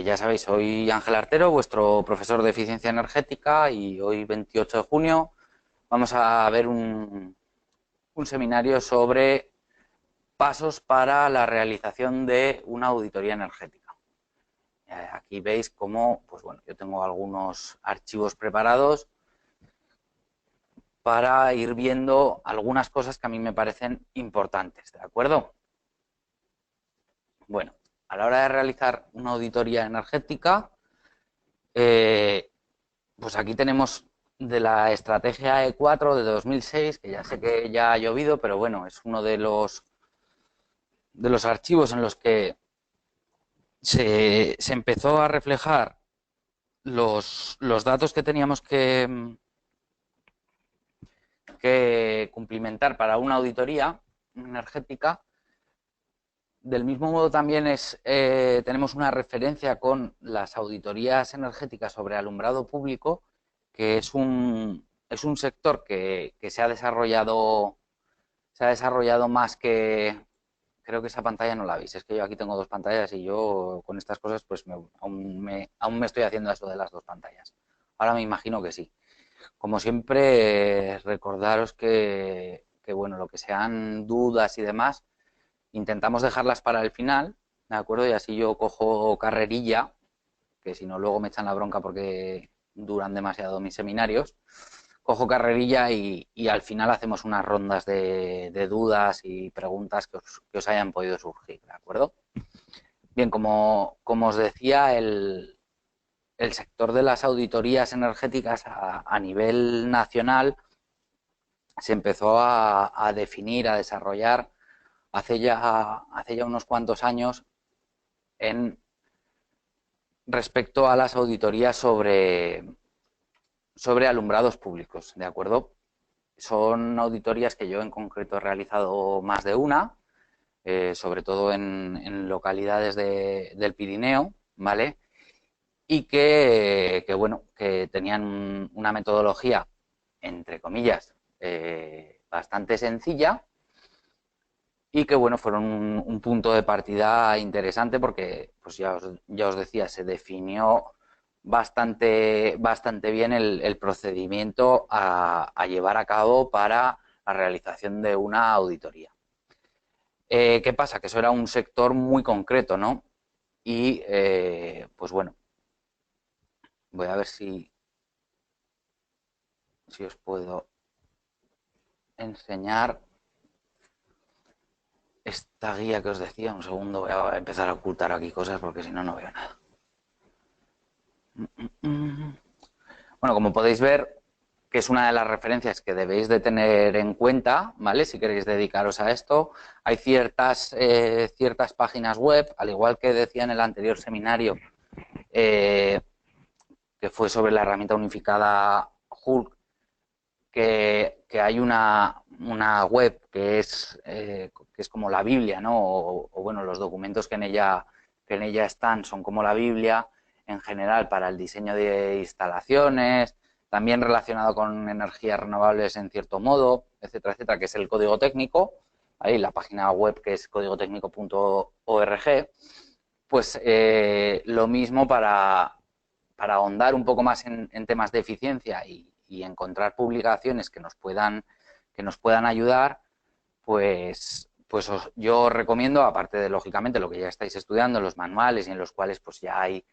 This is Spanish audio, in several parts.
Ya sabéis, soy Ángel Artero, vuestro profesor de eficiencia energética, y hoy, 28 de junio, vamos a ver un seminario sobre pasos para la realización de una auditoría energética. Aquí veis cómo, pues bueno, yo tengo algunos archivos preparados para ir viendo algunas cosas que a mí me parecen importantes, ¿de acuerdo? Bueno, a la hora de realizar una auditoría energética, eh, pues aquí tenemos de la estrategia E4 de 2006, que ya sé que ya ha llovido, pero bueno, es uno de los archivos en los que se empezó a reflejar los datos que teníamos que cumplimentar para una auditoría energética. Del mismo modo también tenemos una referencia con las auditorías energéticas sobre alumbrado público, que es un sector que se ha desarrollado más que... Creo que esa pantalla no la veis, es que yo aquí tengo dos pantallas y yo con estas cosas pues aún me estoy haciendo eso de las dos pantallas. Ahora me imagino que sí. Como siempre, recordaros que, bueno, lo que sean dudas y demás, intentamos dejarlas para el final, ¿de acuerdo? Y así yo cojo carrerilla, que si no luego me echan la bronca porque duran demasiado mis seminarios. Cojo carrerilla y al final hacemos unas rondas de dudas y preguntas que os hayan podido surgir, ¿de acuerdo? Bien, como os decía, el sector de las auditorías energéticas a nivel nacional se empezó a definir, a desarrollar hace ya unos cuantos años en respecto a las auditorías sobre alumbrados públicos, ¿de acuerdo? Son auditorías que yo en concreto he realizado más de una, sobre todo en localidades del Pirineo, ¿vale? Y bueno, que tenían una metodología, entre comillas, bastante sencilla, y que bueno, fueron un punto de partida interesante porque, pues ya os decía, se definió bastante bien el procedimiento a llevar a cabo para la realización de una auditoría. ¿Qué pasa? Que eso era un sector muy concreto, ¿no? Y pues bueno, voy a ver si os puedo enseñar esta guía que os decía. Un segundo, voy a empezar a ocultar aquí cosas porque si no, no veo nada. Bueno, como podéis ver, que es una de las referencias que debéis de tener en cuenta, ¿vale? Si queréis dedicaros a esto. Hay ciertas páginas web, al igual que decía en el anterior seminario, eh, que fue sobre la herramienta unificada Hulk, que hay una web que es como la Biblia, ¿no? O bueno, los documentos que en ella están son como la Biblia en general para el diseño de instalaciones, también relacionado con energías renovables en cierto modo, etcétera, etcétera, que es el código técnico. Ahí la página web, que es códigotecnico.org. Pues lo mismo para ahondar un poco más en temas de eficiencia y encontrar publicaciones que nos puedan ayudar, pues yo os recomiendo, aparte de, lógicamente, lo que ya estáis estudiando, los manuales, y en los cuales pues ya hay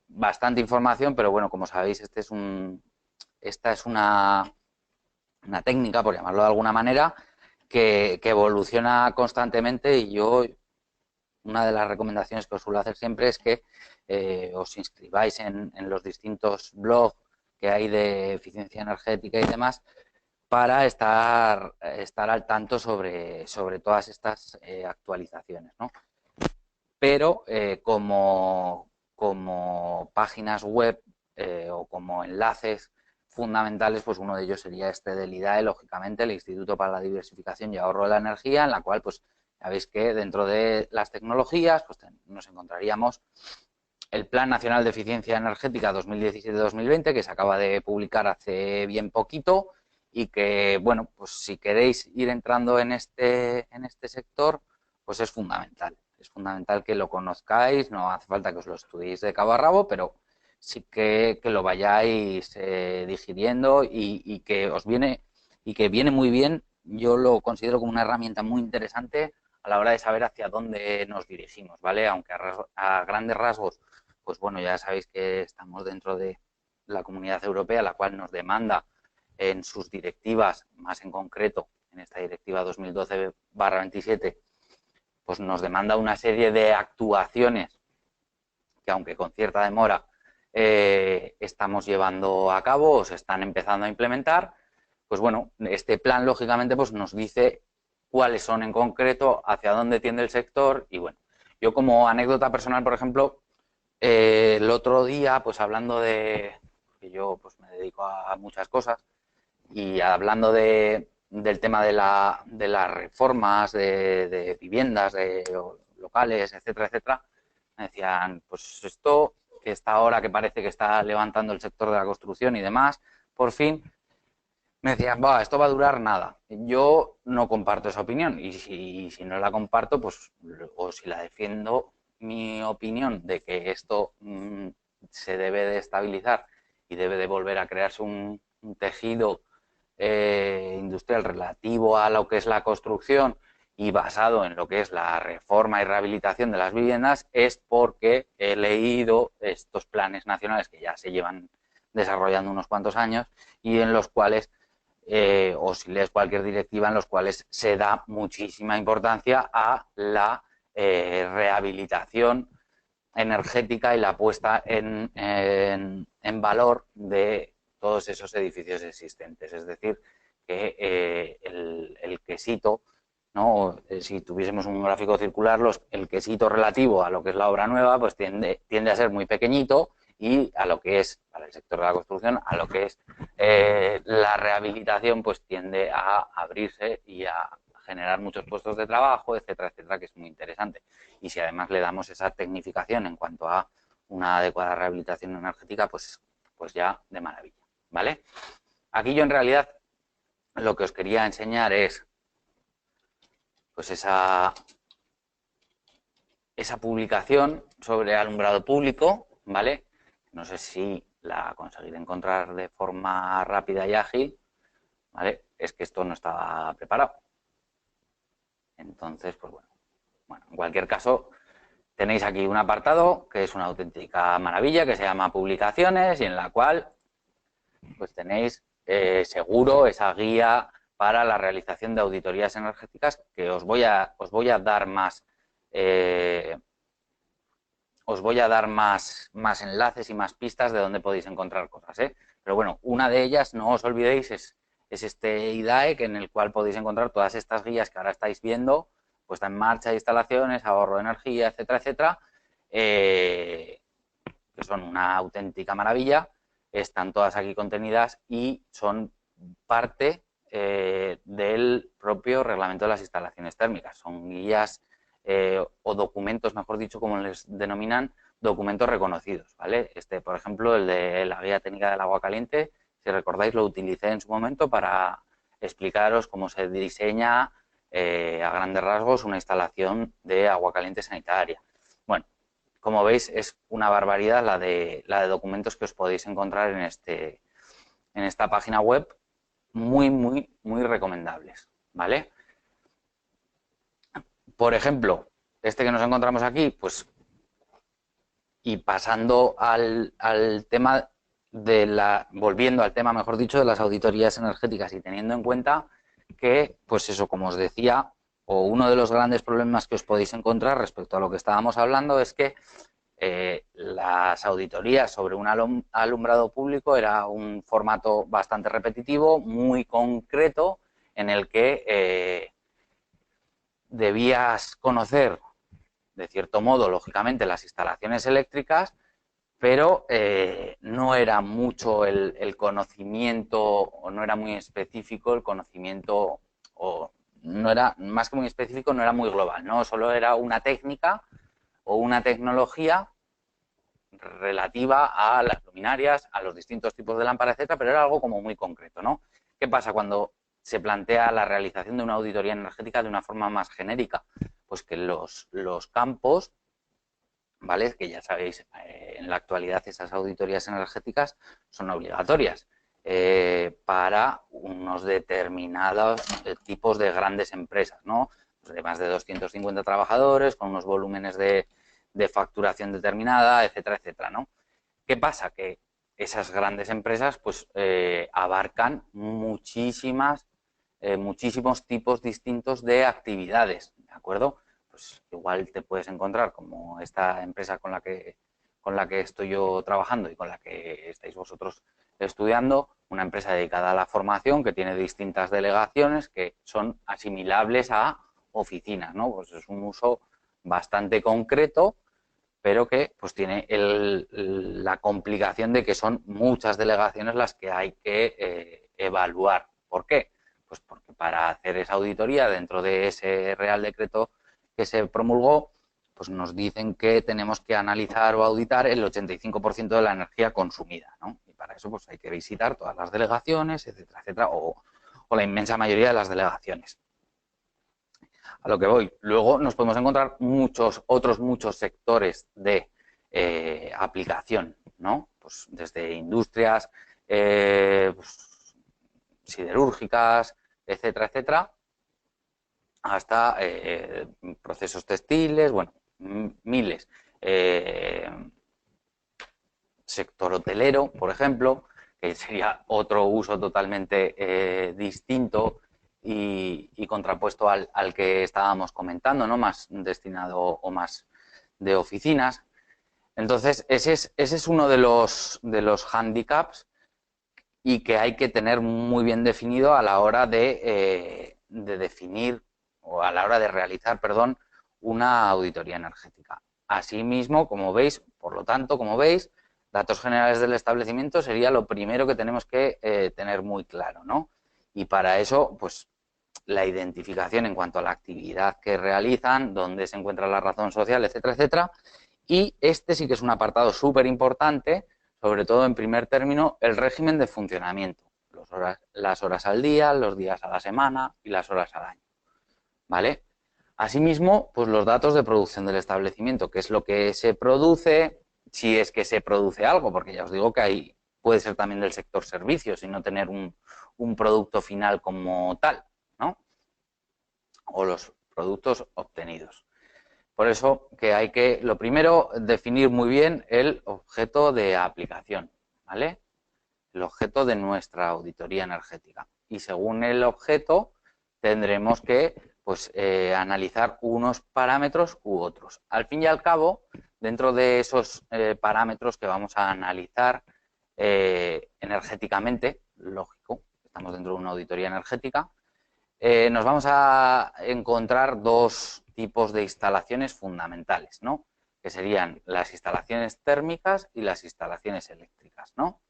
bastante información, pero bueno, como sabéis, esta es una técnica, por llamarlo de alguna manera, que evoluciona constantemente, y yo una de las recomendaciones que os suelo hacer siempre es que os inscribáis en los distintos blogs que hay de eficiencia energética y demás, para estar al tanto sobre todas estas actualizaciones, ¿no? Pero como páginas web o como enlaces fundamentales, pues uno de ellos sería este del IDAE, lógicamente, el Instituto para la Diversificación y Ahorro de la Energía, en la cual pues ya veis que dentro de las tecnologías pues nos encontraríamos el Plan Nacional de Eficiencia Energética 2017-2020, que se acaba de publicar hace bien poquito, y que, bueno, pues si queréis ir entrando en este sector, pues es fundamental. es fundamental que lo conozcáis, no hace falta que os lo estudiéis de cabo a rabo, pero sí que lo vayáis digiriendo y que os viene y que viene muy bien. Yo lo considero como una herramienta muy interesante a la hora de saber hacia dónde nos dirigimos, ¿vale? Aunque a grandes rasgos, pues bueno, ya sabéis que estamos dentro de la Comunidad Europea, la cual nos demanda en sus directivas, más en concreto en esta directiva 2012/27, pues nos demanda una serie de actuaciones que, aunque con cierta demora, estamos llevando a cabo o se están empezando a implementar. Pues bueno, este plan lógicamente pues nos dice cuáles son en concreto, hacia dónde tiende el sector. Y bueno, yo como anécdota personal, por ejemplo, el otro día, pues hablando de que yo pues me dedico a muchas cosas y hablando del tema de las reformas de viviendas, de locales, etcétera, etcétera, me decían, pues esto que está ahora, que parece que está levantando el sector de la construcción y demás, por fin, me decían, va, esto va a durar nada. Yo no comparto esa opinión y si no la comparto, pues, o si la defiendo, mi opinión de que esto se debe de estabilizar y debe de volver a crearse un tejido industrial relativo a lo que es la construcción y basado en lo que es la reforma y rehabilitación de las viviendas, es porque he leído estos planes nacionales que ya se llevan desarrollando unos cuantos años y en los cuales, o si lees cualquier directiva, en los cuales se da muchísima importancia a la rehabilitación energética y la puesta en valor de todos esos edificios existentes. Es decir, que el quesito, ¿no? Si tuviésemos un gráfico circular, el quesito relativo a lo que es la obra nueva, pues tiende a ser muy pequeñito, y a lo que es, para el sector de la construcción, a lo que es la rehabilitación, pues tiende a abrirse y a generar muchos puestos de trabajo, etcétera, etcétera, que es muy interesante. Y si además le damos esa tecnificación en cuanto a una adecuada rehabilitación energética, pues ya de maravilla, ¿vale? Aquí yo en realidad lo que os quería enseñar es pues esa publicación sobre alumbrado público, ¿vale? No sé si la conseguiré encontrar de forma rápida y ágil, ¿vale? Es que esto no estaba preparado. Entonces, pues bueno, en cualquier caso, tenéis aquí un apartado que es una auténtica maravilla, que se llama Publicaciones, y en la cual pues tenéis seguro esa guía para la realización de auditorías energéticas, que os voy a dar más enlaces y más pistas de dónde podéis encontrar cosas, ¿eh? Pero bueno, una de ellas, no os olvidéis, es este IDAE, en el cual podéis encontrar todas estas guías que ahora estáis viendo, puesta en marcha de instalaciones, ahorro de energía, etcétera, etcétera, que son una auténtica maravilla. Están todas aquí contenidas y son parte del propio reglamento de las instalaciones térmicas. Son guías o documentos, mejor dicho, como les denominan, documentos reconocidos, ¿vale? Por ejemplo, el de la guía técnica del agua caliente, si recordáis, lo utilicé en su momento para explicaros cómo se diseña a grandes rasgos una instalación de agua caliente sanitaria. Bueno, como veis, es una barbaridad la de documentos que os podéis encontrar en esta página web, muy, muy, muy recomendables, ¿vale? Por ejemplo, este que nos encontramos aquí, pues, y pasando al tema volviendo al tema, mejor dicho, de las auditorías energéticas, y teniendo en cuenta que, pues eso, como os decía, o uno de los grandes problemas que os podéis encontrar respecto a lo que estábamos hablando es que las auditorías sobre un alumbrado público era un formato bastante repetitivo, muy concreto, en el que debías conocer, de cierto modo, lógicamente, las instalaciones eléctricas, pero no era mucho el conocimiento, o no era muy específico el conocimiento, o no era, más que muy específico, no era muy global, ¿no? Solo era una técnica o una tecnología relativa a las luminarias, a los distintos tipos de lámpara, etcétera, pero era algo como muy concreto, ¿no? ¿Qué pasa cuando se plantea la realización de una auditoría energética de una forma más genérica? pues que los campos, ¿vale? Que ya sabéis, en la actualidad esas auditorías energéticas son obligatorias para unos determinados tipos de grandes empresas, ¿no? Pues de más de 250 trabajadores, con unos volúmenes de facturación determinada, etcétera, etcétera, ¿no? ¿Qué pasa? Que esas grandes empresas pues abarcan muchísimos tipos distintos de actividades, ¿de acuerdo? Pues igual te puedes encontrar como esta empresa con la que estoy yo trabajando y con la que estáis vosotros estudiando, una empresa dedicada a la formación que tiene distintas delegaciones que son asimilables a oficinas, ¿no? Pues es un uso bastante concreto, pero que pues tiene la complicación de que son muchas delegaciones las que hay que evaluar. ¿Por qué? Pues porque para hacer esa auditoría dentro de ese Real Decreto que se promulgó, pues nos dicen que tenemos que analizar o auditar el 85% de la energía consumida, ¿no? Y para eso pues hay que visitar todas las delegaciones, etcétera, etcétera, o la inmensa mayoría de las delegaciones. A lo que voy. Luego nos podemos encontrar muchos sectores de aplicación, ¿no? Pues desde industrias pues, siderúrgicas, etcétera, etcétera, hasta procesos textiles, bueno, miles. Sector hotelero, por ejemplo, que sería otro uso totalmente distinto y contrapuesto al que estábamos comentando, ¿no? Más destinado o más de oficinas. Entonces, ese es uno de los hándicaps y que hay que tener muy bien definido a la hora de definir o a la hora de realizar, perdón, una auditoría energética. Asimismo, como veis, por lo tanto, como veis, datos generales del establecimiento sería lo primero que tenemos que tener muy claro, ¿no? Y para eso, pues, la identificación en cuanto a la actividad que realizan, dónde se encuentra la razón social, etcétera, etcétera. Y este sí que es un apartado súper importante, sobre todo en primer término, el régimen de funcionamiento, las horas al día, los días a la semana y las horas al año, ¿vale? Asimismo, pues los datos de producción del establecimiento, qué es lo que se produce, si es que se produce algo, porque ya os digo que ahí puede ser también del sector servicios y no tener un producto final como tal, ¿no? O los productos obtenidos. Por eso que hay que, lo primero, definir muy bien el objeto de aplicación, ¿vale? El objeto de nuestra auditoría energética. Y según el objeto, tendremos que pues, analizar unos parámetros u otros. Al fin y al cabo, dentro de esos parámetros que vamos a analizar energéticamente, lógico, estamos dentro de una auditoría energética, nos vamos a encontrar dos tipos de instalaciones fundamentales, ¿no? Que serían las instalaciones térmicas y las instalaciones eléctricas, ¿no?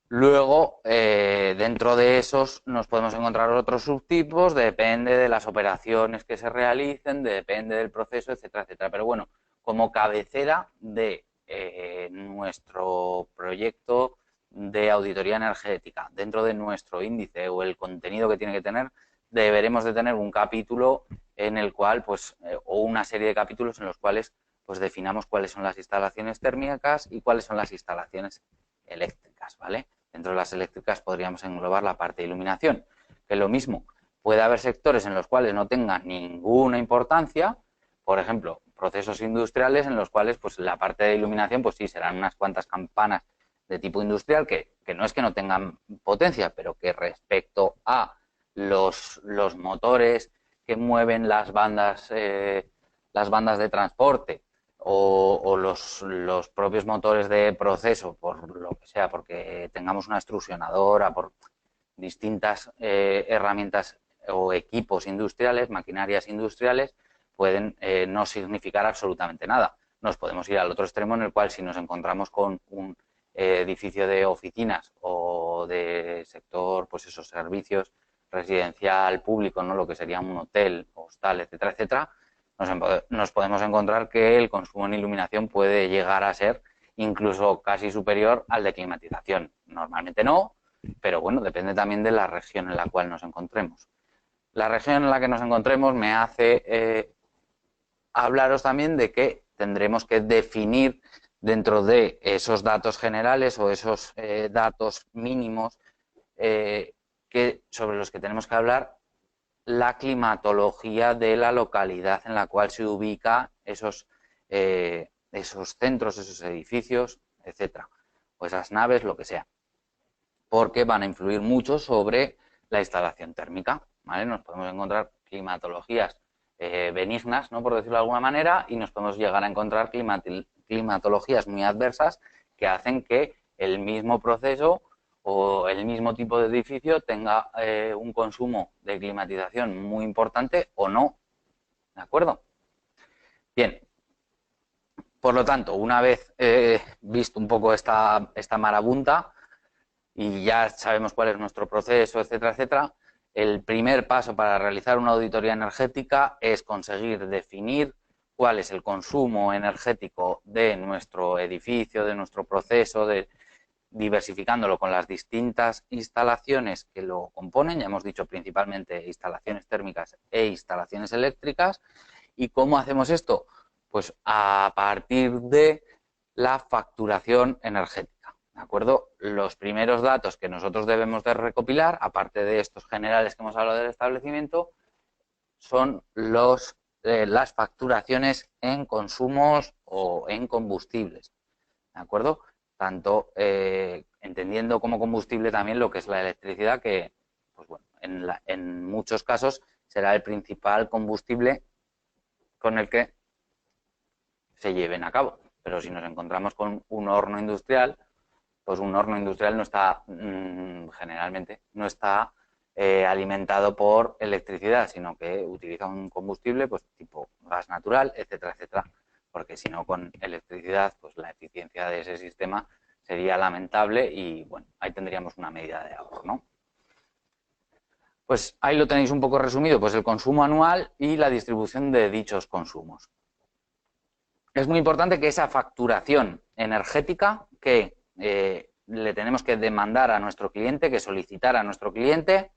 Luego, dentro de esos nos podemos encontrar otros subtipos, depende de las operaciones que se realicen, depende del proceso, etcétera, etcétera. Pero bueno, como cabecera de nuestro proyecto de auditoría energética, dentro de nuestro índice o el contenido que tiene que tener, deberemos de tener un capítulo en el cual, pues, o una serie de capítulos en los cuales pues definamos cuáles son las instalaciones térmicas y cuáles son las instalaciones eléctricas, ¿vale? Dentro de las eléctricas podríamos englobar la parte de iluminación, que es lo mismo. Puede haber sectores en los cuales no tengan ninguna importancia, por ejemplo, procesos industriales en los cuales pues la parte de iluminación pues sí serán unas cuantas campanas de tipo industrial que no es que no tengan potencia, pero que respecto a los motores que mueven las bandas de transporte o los propios motores de proceso, por lo que sea, porque tengamos una extrusionadora, por distintas herramientas o equipos industriales, maquinarias industriales, pueden no significar absolutamente nada. Nos podemos ir al otro extremo en el cual si nos encontramos con un edificio de oficinas o de sector, pues esos servicios residencial público, ¿no? Lo que sería un hotel, hostal, etcétera, etcétera, nos podemos encontrar que el consumo en iluminación puede llegar a ser incluso casi superior al de climatización. Normalmente no, pero bueno, depende también de la región en la cual nos encontremos. la región en la que nos encontremos me hace hablaros también de que tendremos que definir dentro de esos datos generales o esos datos mínimos sobre los que tenemos que hablar, la climatología de la localidad en la cual se ubica esos centros, esos edificios, etcétera, o esas naves, lo que sea, porque van a influir mucho sobre la instalación térmica, ¿vale? Nos podemos encontrar climatologías benignas, ¿no?, por decirlo de alguna manera, y nos podemos llegar a encontrar climatologías muy adversas que hacen que el mismo proceso o el mismo tipo de edificio tenga un consumo de climatización muy importante o no, ¿de acuerdo? Bien, por lo tanto, una vez visto un poco esta marabunta y ya sabemos cuál es nuestro proceso, etcétera, etcétera, el primer paso para realizar una auditoría energética es conseguir definir cuál es el consumo energético de nuestro edificio, de nuestro proceso, diversificándolo con las distintas instalaciones que lo componen, ya hemos dicho principalmente instalaciones térmicas e instalaciones eléctricas. ¿Y cómo hacemos esto? Pues a partir de la facturación energética, ¿de acuerdo? Los primeros datos que nosotros debemos de recopilar, aparte de estos generales que hemos hablado del establecimiento, son las facturaciones en consumos o en combustibles, ¿de acuerdo? Tanto entendiendo como combustible también lo que es la electricidad, que pues bueno, en muchos casos será el principal combustible con el que se lleven a cabo. Pero si nos encontramos con un horno industrial, pues un horno industrial no está, generalmente, no está alimentado por electricidad, sino que utiliza un combustible pues tipo gas natural, etcétera, etcétera, porque si no con electricidad, pues la eficiencia de ese sistema sería lamentable y bueno, ahí tendríamos una medida de ahorro, ¿no? Pues ahí lo tenéis un poco resumido, pues el consumo anual y la distribución de dichos consumos. Es muy importante que esa facturación energética que le tenemos que demandar a nuestro cliente, que solicitar a nuestro cliente,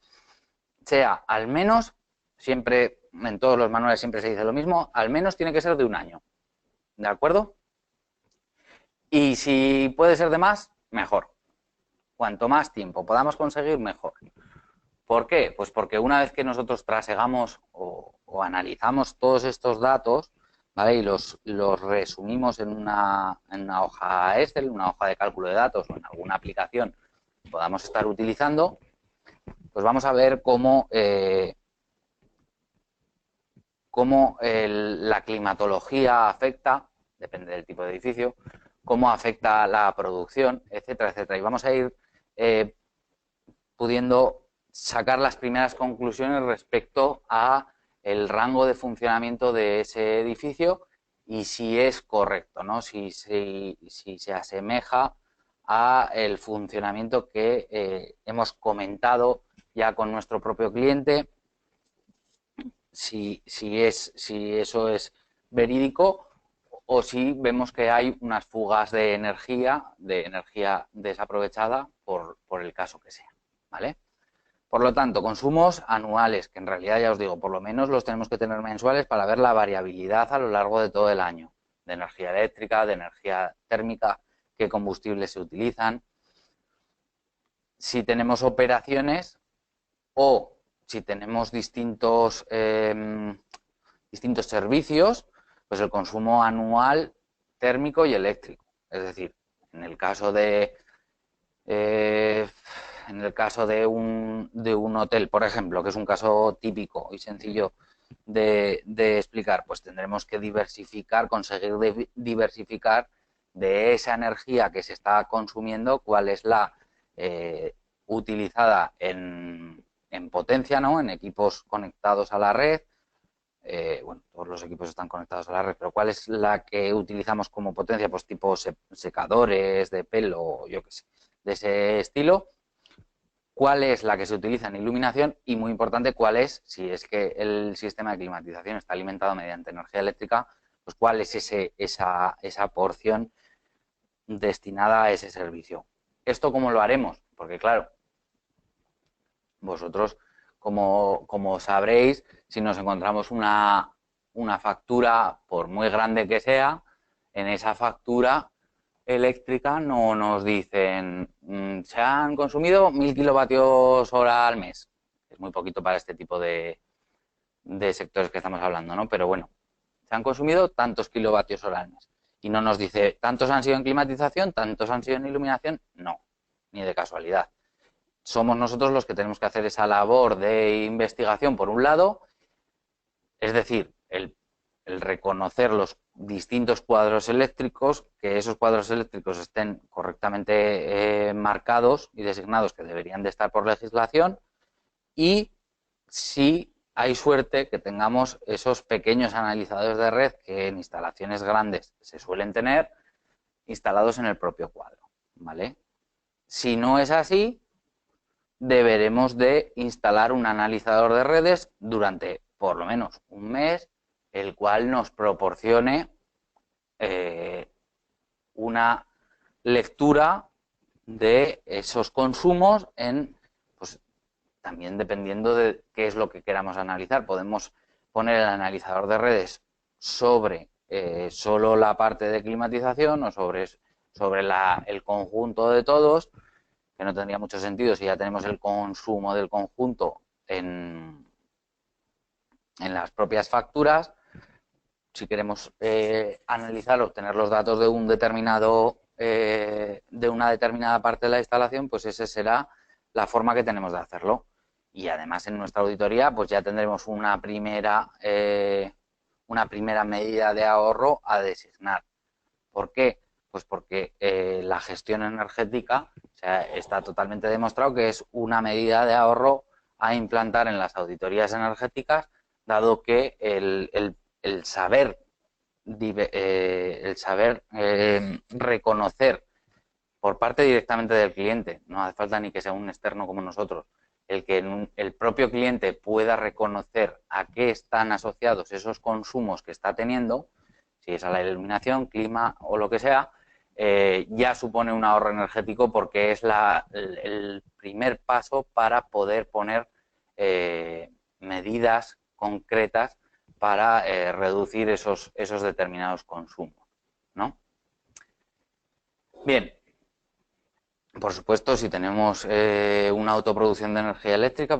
sea al menos, siempre, en todos los manuales siempre se dice lo mismo, al menos tiene que ser de un año, ¿de acuerdo? Y si puede ser de más, mejor. Cuanto más tiempo podamos conseguir, mejor. ¿Por qué? Pues porque una vez que nosotros trasegamos o analizamos todos estos datos, ¿vale?, y los resumimos en una hoja Excel, una hoja de cálculo de datos o en alguna aplicación que podamos estar utilizando, pues vamos a ver cómo la climatología afecta, depende del tipo de edificio, cómo afecta la producción, etcétera, etcétera. Y vamos a ir pudiendo sacar las primeras conclusiones respecto a el rango de funcionamiento de ese edificio y si es correcto, ¿no? Si se asemeja a el funcionamiento que hemos comentado ya con nuestro propio cliente, si eso es verídico o si vemos que hay unas fugas de energía desaprovechada por el caso que sea, ¿vale? Por lo tanto, consumos anuales, que en realidad ya os digo, por lo menos los tenemos que tener mensuales para ver la variabilidad a lo largo de todo el año, de energía eléctrica, de energía térmica, qué combustibles se utilizan. Si tenemos operaciones o si tenemos distintos servicios, pues el consumo anual térmico y eléctrico. Es decir, en el caso de un hotel, por ejemplo, que es un caso típico y sencillo de explicar, pues tendremos que conseguir diversificar de esa energía que se está consumiendo, cuál es la utilizada en potencia, ¿no?, en equipos conectados a la red. Bueno, todos los equipos están conectados a la red, pero ¿cuál es la que utilizamos como potencia? Pues tipo secadores de pelo, yo qué sé, de ese estilo. ¿Cuál es la que se utiliza en iluminación? Y muy importante, cuál es, si es que el sistema de climatización está alimentado mediante energía eléctrica, pues cuál es esa porción destinada a ese servicio. ¿Esto cómo lo haremos? Porque claro, vosotros como sabréis, si nos encontramos una factura, por muy grande que sea, en esa factura eléctrica no nos dicen se han consumido 1000 kilovatios hora al mes. Es muy poquito para este tipo de sectores que estamos hablando, ¿no? Pero bueno, se han consumido tantos kilovatios hora al mes. Y no nos dice, tantos han sido en climatización, tantos han sido en iluminación. No, ni de casualidad. Somos nosotros los que tenemos que hacer esa labor de investigación, por un lado, es decir, el reconocer los distintos cuadros eléctricos, que esos cuadros eléctricos estén correctamente marcados y designados, que deberían de estar por legislación, y si hay suerte que tengamos esos pequeños analizadores de red que en instalaciones grandes se suelen tener instalados en el propio cuadro, ¿vale? Si no es así, deberemos de instalar un analizador de redes durante por lo menos un mes, el cual nos proporcione una lectura de esos consumos pues también dependiendo de qué es lo que queramos analizar. Podemos poner el analizador de redes sobre solo la parte de climatización o sobre el conjunto de todos, que no tendría mucho sentido si ya tenemos el consumo del conjunto en las propias facturas. Si queremos analizar, obtener los datos de un determinado de una determinada parte de la instalación, pues esa será la forma que tenemos de hacerlo. Y además en nuestra auditoría pues ya tendremos una primera medida de ahorro a designar. ¿Por qué? Pues porque la gestión energética, o sea, está totalmente demostrado que es una medida de ahorro a implantar en las auditorías energéticas, dado que el saber reconocer por parte directamente del cliente, no hace falta ni que sea un externo como nosotros, el que el propio cliente pueda reconocer a qué están asociados esos consumos que está teniendo, si es a la iluminación, clima o lo que sea, ya supone un ahorro energético, porque es el primer paso para poder poner medidas concretas para reducir esos determinados consumos, ¿no? Bien, por supuesto, si tenemos una autoproducción de energía eléctrica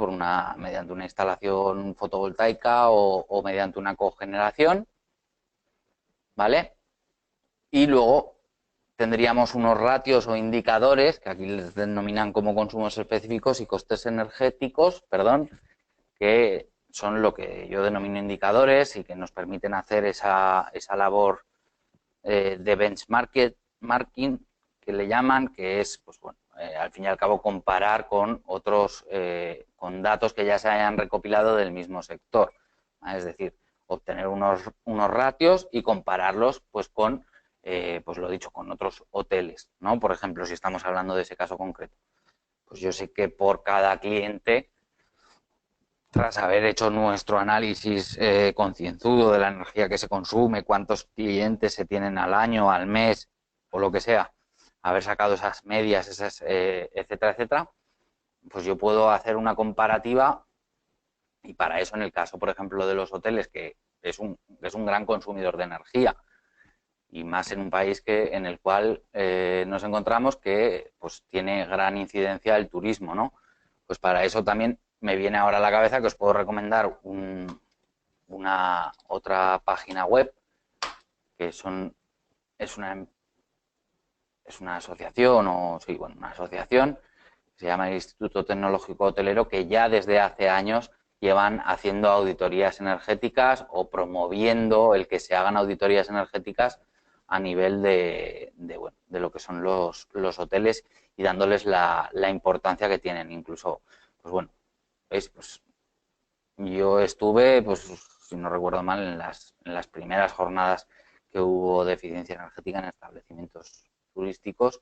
mediante una instalación fotovoltaica o mediante una cogeneración, ¿vale? Y luego tendríamos unos ratios o indicadores, que aquí les denominan como consumos específicos y costes energéticos, perdón, que son lo que yo denomino indicadores y que nos permiten hacer esa labor de benchmarking, que le llaman, que es, pues bueno, al fin y al cabo comparar con otros, con datos que ya se hayan recopilado del mismo sector, ¿vale? Es decir, obtener unos ratios y compararlos pues con, pues lo dicho, con otros hoteles, ¿no? Por ejemplo, si estamos hablando de ese caso concreto, pues yo sé que por cada cliente, tras haber hecho nuestro análisis concienzudo de la energía que se consume, cuántos clientes se tienen al año, al mes o lo que sea, haber sacado esas medias, etcétera, etcétera, pues yo puedo hacer una comparativa. Y para eso, en el caso, por ejemplo, de los hoteles, que es un gran consumidor de energía, y más en un país en el cual nos encontramos que pues tiene gran incidencia el turismo, ¿no? Pues para eso también me viene ahora a la cabeza que os puedo recomendar una otra página web, que es una asociación, una asociación, se llama el Instituto Tecnológico Hotelero, que ya desde hace años llevan haciendo auditorías energéticas o promoviendo el que se hagan auditorías energéticas a nivel de lo que son los hoteles, y dándoles la importancia que tienen. Incluso, pues bueno, ¿veis? Pues yo estuve, pues si no recuerdo mal, en las primeras jornadas que hubo de eficiencia energética en establecimientos turísticos,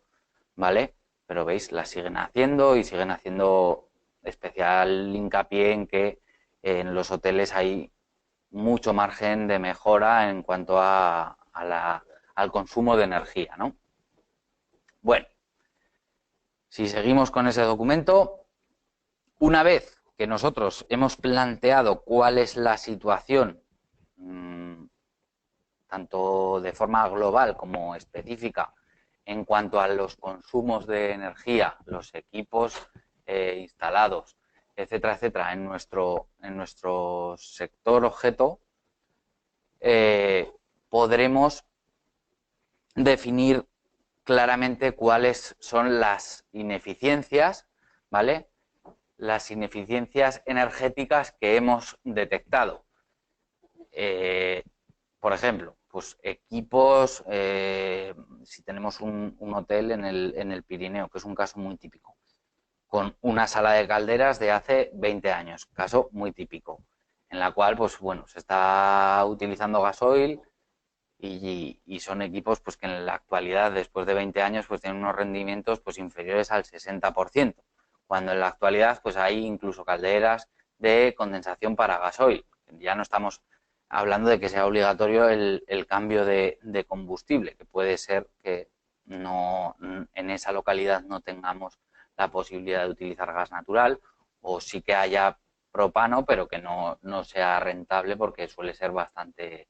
¿vale? Pero veis, las siguen haciendo, y siguen haciendo especial hincapié en que en los hoteles hay mucho margen de mejora en cuanto al consumo de energía, ¿no? Bueno, si seguimos con ese documento, una vez que nosotros hemos planteado cuál es la situación, tanto de forma global como específica, en cuanto a los consumos de energía, los equipos instalados, etcétera, en nuestro sector objeto, podremos definir claramente cuáles son las ineficiencias, ¿vale? Las ineficiencias energéticas que hemos detectado. Por ejemplo, pues equipos, si tenemos un hotel en el Pirineo, que es un caso muy típico, con una sala de calderas de hace 20 años, caso muy típico, en la cual, pues bueno, se está utilizando gasoil y son equipos pues que en la actualidad, después de 20 años, pues tienen unos rendimientos pues inferiores al 60%, cuando en la actualidad pues hay incluso calderas de condensación para gasoil. Ya no estamos hablando de que sea obligatorio el cambio de combustible, que puede ser que no, en esa localidad no tengamos la posibilidad de utilizar gas natural, o sí que haya propano, pero que no sea rentable porque suele ser bastante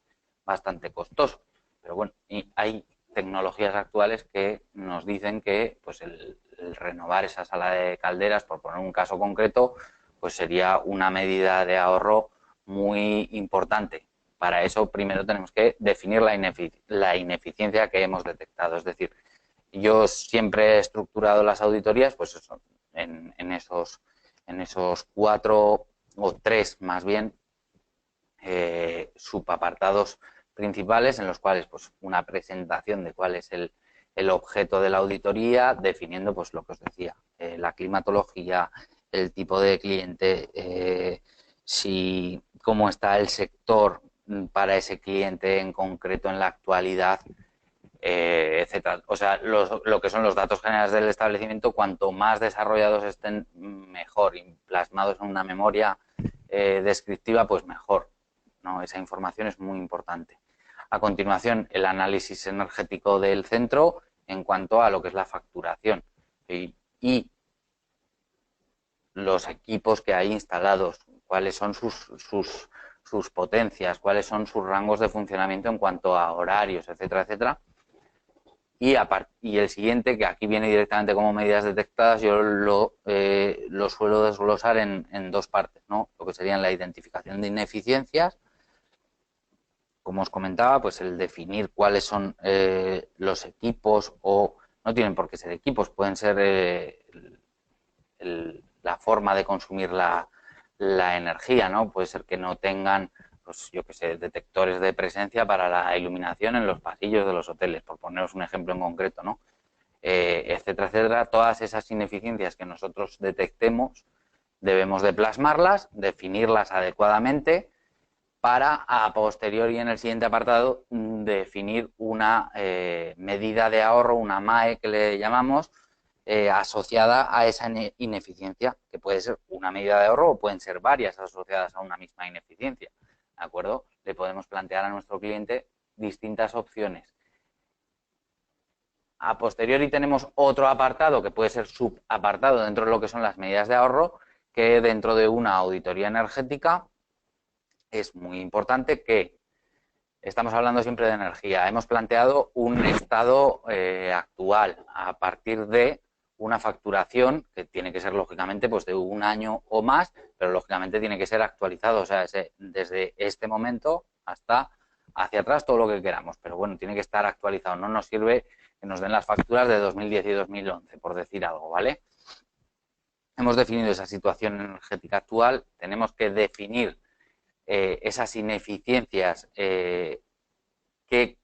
costoso. Pero bueno, y hay tecnologías actuales que nos dicen que pues el renovar esa sala de calderas, por poner un caso concreto, pues sería una medida de ahorro muy importante. Para eso primero tenemos que definir la ineficiencia que hemos detectado. Es decir, yo siempre he estructurado las auditorías pues eso, en esos 4 o 3 más bien subapartados principales, en los cuales pues una presentación de cuál es el objeto de la auditoría, definiendo pues lo que os decía, la climatología, el tipo de cliente, si cómo está el sector para ese cliente en concreto en la actualidad, etcétera. O sea, lo que son los datos generales del establecimiento, cuanto más desarrollados estén, mejor, y plasmados en una memoria descriptiva, pues mejor, ¿no? Esa información es muy importante. A continuación, el análisis energético del centro en cuanto a lo que es la facturación y los equipos que hay instalados, cuáles son sus potencias, cuáles son sus rangos de funcionamiento en cuanto a horarios, etcétera. Y el siguiente, que aquí viene directamente como medidas detectadas, yo lo suelo desglosar en 2 partes, ¿no? Lo que serían la identificación de ineficiencias, como os comentaba, pues el definir cuáles son los equipos, o no tienen por qué ser equipos, pueden ser la forma de consumir la energía, ¿no? Puede ser que no tengan, pues yo que sé, detectores de presencia para la iluminación en los pasillos de los hoteles, por poneros un ejemplo en concreto, ¿no? Etcétera. Todas esas ineficiencias que nosotros detectemos debemos de plasmarlas, definirlas adecuadamente, para a posteriori en el siguiente apartado definir una medida de ahorro, una MAE que le llamamos, asociada a esa ineficiencia, que puede ser una medida de ahorro o pueden ser varias asociadas a una misma ineficiencia, ¿de acuerdo? Le podemos plantear a nuestro cliente distintas opciones. A posteriori tenemos otro apartado que puede ser subapartado dentro de lo que son las medidas de ahorro, que dentro de una auditoría energética es muy importante que estamos hablando siempre de energía. Hemos planteado un estado actual a partir de una facturación que tiene que ser lógicamente pues de un año o más, pero lógicamente tiene que ser actualizado, o sea, desde este momento hasta hacia atrás todo lo que queramos, pero bueno, tiene que estar actualizado. No nos sirve que nos den las facturas de 2010 y 2011, por decir algo, ¿vale? Hemos definido esa situación energética actual, tenemos que definir esas ineficiencias, qué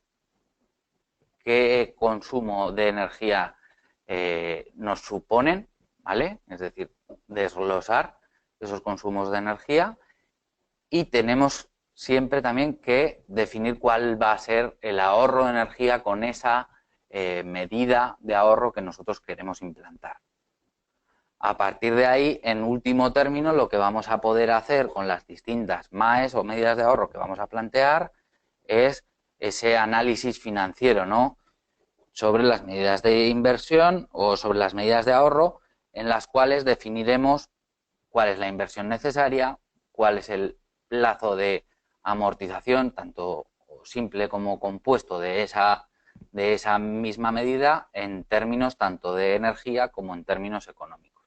consumo de energía nos suponen, ¿vale? Es decir, desglosar esos consumos de energía, y tenemos siempre también que definir cuál va a ser el ahorro de energía con esa medida de ahorro que nosotros queremos implantar. A partir de ahí, en último término, lo que vamos a poder hacer con las distintas MAEs o medidas de ahorro que vamos a plantear es ese análisis financiero, ¿no? Sobre las medidas de inversión o sobre las medidas de ahorro, en las cuales definiremos cuál es la inversión necesaria, cuál es el plazo de amortización, tanto simple como compuesto de esa misma medida en términos tanto de energía como en términos económicos.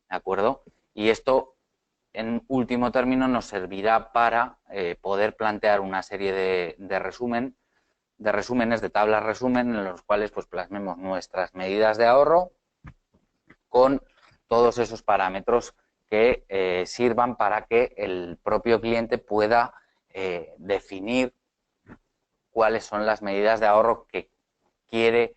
¿De acuerdo? Y esto, en último término, nos servirá para poder plantear una serie de resúmenes, de tablas resumen, en los cuales pues plasmemos nuestras medidas de ahorro con todos esos parámetros que sirvan para que el propio cliente pueda definir cuáles son las medidas de ahorro que quiere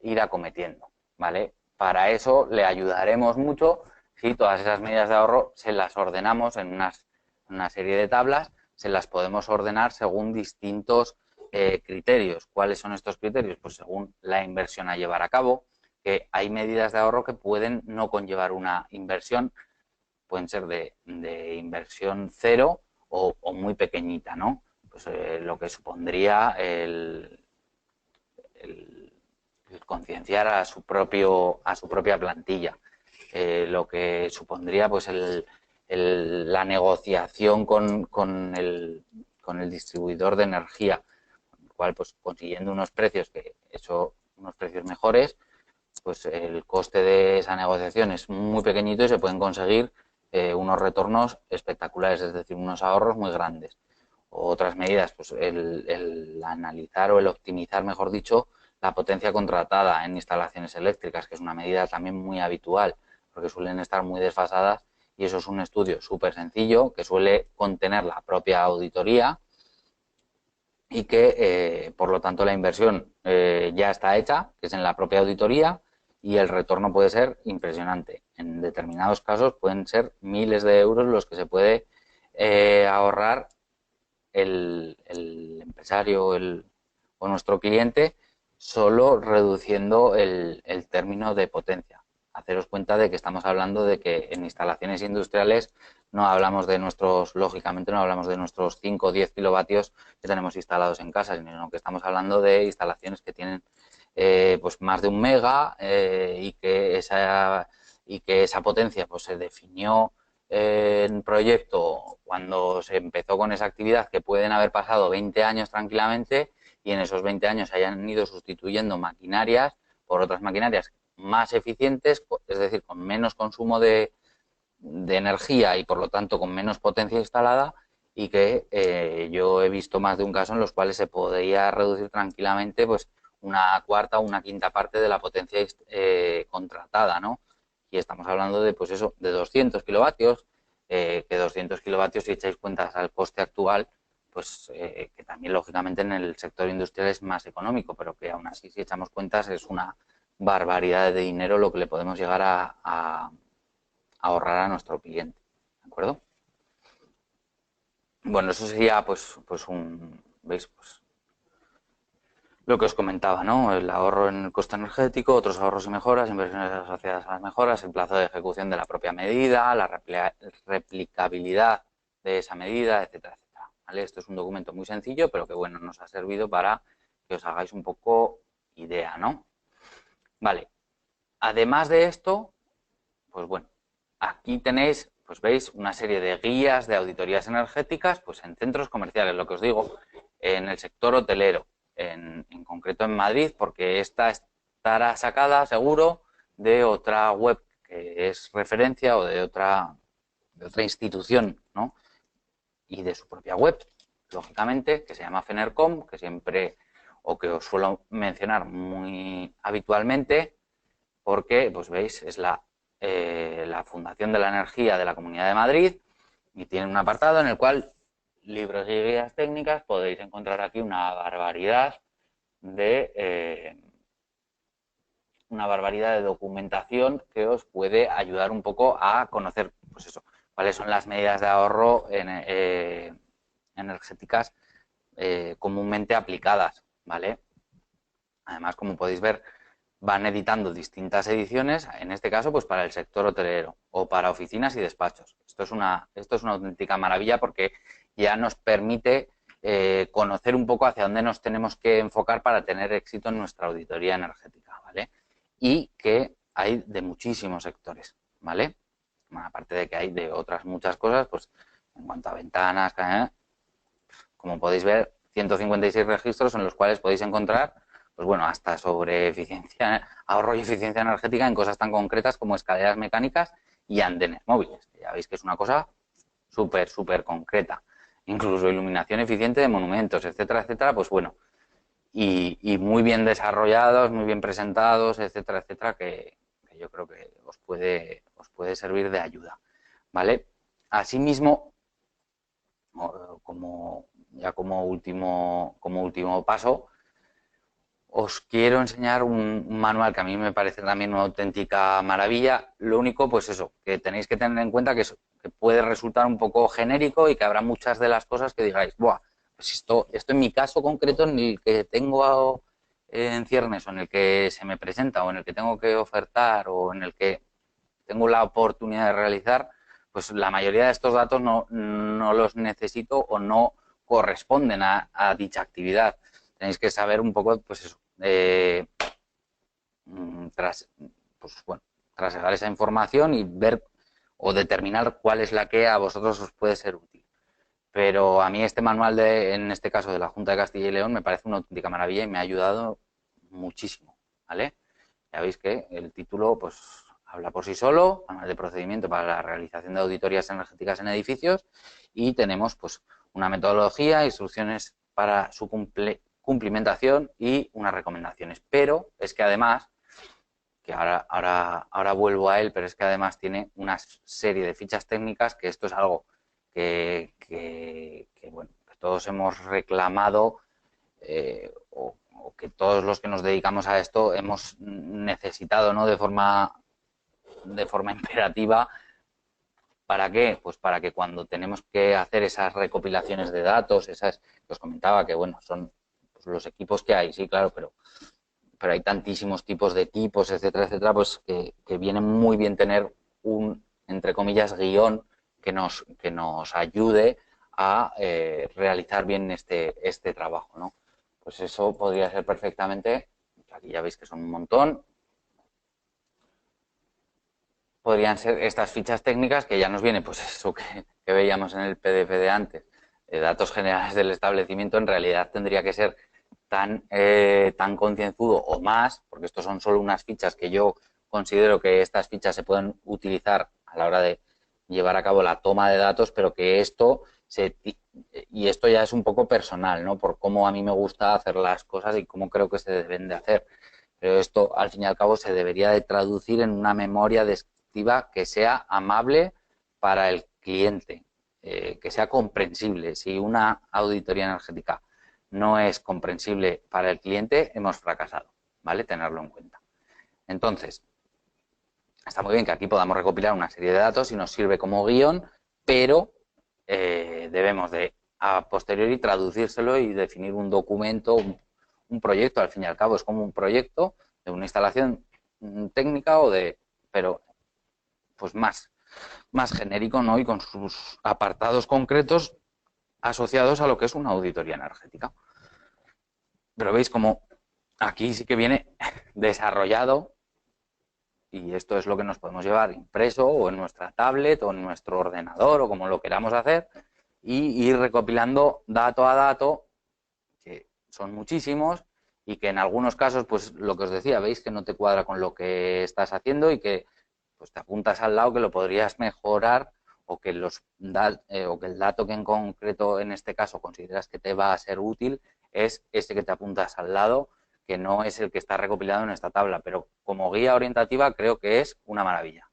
ir acometiendo, ¿vale? Para eso le ayudaremos mucho si todas esas medidas de ahorro se las ordenamos en una serie de tablas, se las podemos ordenar según distintos criterios. ¿Cuáles son estos criterios? Pues según la inversión a llevar a cabo, que hay medidas de ahorro que pueden no conllevar una inversión, pueden ser de inversión cero o muy pequeñita, ¿no? Pues lo que supondría el concienciar a su propia plantilla, lo que supondría pues la negociación con el distribuidor de energía, con el cual pues consiguiendo unos precios unos precios mejores, pues el coste de esa negociación es muy pequeñito y se pueden conseguir unos retornos espectaculares, es decir, unos ahorros muy grandes. Otras medidas, pues el analizar o el optimizar, mejor dicho, la potencia contratada en instalaciones eléctricas, que es una medida también muy habitual, porque suelen estar muy desfasadas, y eso es un estudio súper sencillo que suele contener la propia auditoría y que, por lo tanto, la inversión ya está hecha, que es en la propia auditoría, y el retorno puede ser impresionante. En determinados casos pueden ser miles de euros los que se puede ahorrar el empresario o nuestro cliente solo reduciendo el término de potencia. Haceros cuenta de que estamos hablando de que en instalaciones industriales no hablamos de lógicamente no hablamos de nuestros 5 o 10 kilovatios que tenemos instalados en casa, sino que estamos hablando de instalaciones que tienen pues más de 1 mega y que esa potencia pues se definió en proyecto cuando se empezó con esa actividad, que pueden haber pasado 20 años tranquilamente, y en esos 20 años hayan ido sustituyendo maquinarias por otras maquinarias más eficientes, es decir, con menos consumo de energía y por lo tanto con menos potencia instalada, y que yo he visto más de un caso en los cuales se podría reducir tranquilamente pues una cuarta o una quinta parte de la potencia contratada, ¿no? Y estamos hablando de, pues eso, de 200 kilovatios, que 200 kilovatios, si echáis cuentas al coste actual, pues que también lógicamente en el sector industrial es más económico, pero que aún así, si echamos cuentas, es una barbaridad de dinero lo que le podemos llegar a ahorrar a nuestro cliente, ¿de acuerdo? Bueno, eso sería pues ¿veis? Pues lo que os comentaba, ¿no? El ahorro en el coste energético, otros ahorros y mejoras, inversiones asociadas a las mejoras, el plazo de ejecución de la propia medida, la replicabilidad de esa medida, etcétera, etcétera. ¿Vale? Esto es un documento muy sencillo, pero que bueno, nos ha servido para que os hagáis un poco idea, ¿no? Vale. Además de esto, pues bueno, aquí tenéis, pues veis, una serie de guías de auditorías energéticas, pues en centros comerciales, lo que os digo, en el sector hotelero, en concreto en Madrid, porque esta estará sacada, seguro, de otra web que es referencia o de otra institución, ¿no? Y de su propia web, lógicamente, que se llama Fenercom, que siempre, o que os suelo mencionar muy habitualmente, porque, pues veis, es la Fundación de la Energía de la Comunidad de Madrid, y tiene un apartado en el cual libros y guías técnicas podéis encontrar aquí una barbaridad de documentación que os puede ayudar un poco a conocer, pues eso, cuáles son las medidas de ahorro energéticas comúnmente aplicadas, ¿vale? Además, como podéis ver, van editando distintas ediciones, en este caso, pues para el sector hotelero o para oficinas y despachos. Esto es una auténtica maravilla, porque ya nos permite conocer un poco hacia dónde nos tenemos que enfocar para tener éxito en nuestra auditoría energética, ¿vale? Y que hay de muchísimos sectores, ¿vale? aparte de que hay de otras muchas cosas, pues en cuanto a ventanas, como podéis ver, 156 registros en los cuales podéis encontrar, pues bueno, hasta sobre eficiencia, ahorro y eficiencia energética en cosas tan concretas como escaleras mecánicas y andenes móviles. Ya veis que es una cosa súper concreta. Incluso iluminación eficiente de monumentos, etcétera, etcétera, pues bueno, y muy bien desarrollados, muy bien presentados, etcétera, etcétera, que yo creo que os puede servir de ayuda, ¿vale? Asimismo, como último paso, os quiero enseñar un manual que a mí me parece también una auténtica maravilla. Lo único, pues eso, que tenéis que tener en cuenta que puede resultar un poco genérico y que habrá muchas de las cosas que digáis, buah, pues esto en mi caso concreto, en el que tengo en ciernes o en el que se me presenta o en el que tengo que ofertar o en el que tengo la oportunidad de realizar, pues la mayoría de estos datos no los necesito o no corresponden a dicha actividad. Tenéis que saber un poco, pues eso, trasegar esa información y ver o determinar cuál es la que a vosotros os puede ser útil. Pero a mí este manual, en este caso de la Junta de Castilla y León, me parece una auténtica maravilla y me ha ayudado muchísimo, ¿vale? Ya veis que el título pues habla por sí solo, manual de procedimiento para la realización de auditorías energéticas en edificios, y tenemos pues una metodología, instrucciones para su cumplimentación y unas recomendaciones. Pero es que además, que ahora vuelvo a él, pero es que además tiene una serie de fichas técnicas, que esto es algo bueno, que todos hemos reclamado, o que todos los que nos dedicamos a esto hemos necesitado, ¿no? de forma imperativa. ¿Para qué? Pues para que cuando tenemos que hacer esas recopilaciones de datos, esas que os comentaba, que bueno, son pues los equipos que hay, sí, claro, pero hay tantísimos tipos de equipos, etcétera, etcétera, pues que viene muy bien tener un, entre comillas, guión que nos ayude a realizar bien este trabajo, ¿no? Pues eso podría ser perfectamente, aquí ya veis que son un montón, podrían ser estas fichas técnicas que ya nos viene, pues eso que veíamos en el PDF de antes, datos generales del establecimiento. En realidad tendría que ser tan concienzudo o más, porque estos son solo unas fichas que yo considero que estas fichas se pueden utilizar a la hora de llevar a cabo la toma de datos, pero que esto ya es un poco personal, ¿no? Por cómo a mí me gusta hacer las cosas y cómo creo que se deben de hacer. Pero esto, al fin y al cabo, se debería de traducir en una memoria descriptiva que sea amable para el cliente, que sea comprensible. Si una auditoría energética no es comprensible para el cliente, hemos fracasado, ¿vale? Tenerlo en cuenta. Entonces, está muy bien que aquí podamos recopilar una serie de datos y nos sirve como guión, pero debemos de, a posteriori, traducírselo y definir un documento, un proyecto. Al fin y al cabo es como un proyecto de una instalación técnica pero pues más genérico, ¿no? Y con sus apartados concretos asociados a lo que es una auditoría energética. Pero veis como aquí sí que viene desarrollado, y esto es lo que nos podemos llevar impreso o en nuestra tablet o en nuestro ordenador o como lo queramos hacer, y ir recopilando dato a dato, que son muchísimos y que en algunos casos, pues lo que os decía, veis que no te cuadra con lo que estás haciendo y que pues te apuntas al lado que lo podrías mejorar, o que el dato que en concreto en este caso consideras que te va a ser útil es ese que te apuntas al lado, que no es el que está recopilado en esta tabla, pero como guía orientativa creo que es una maravilla.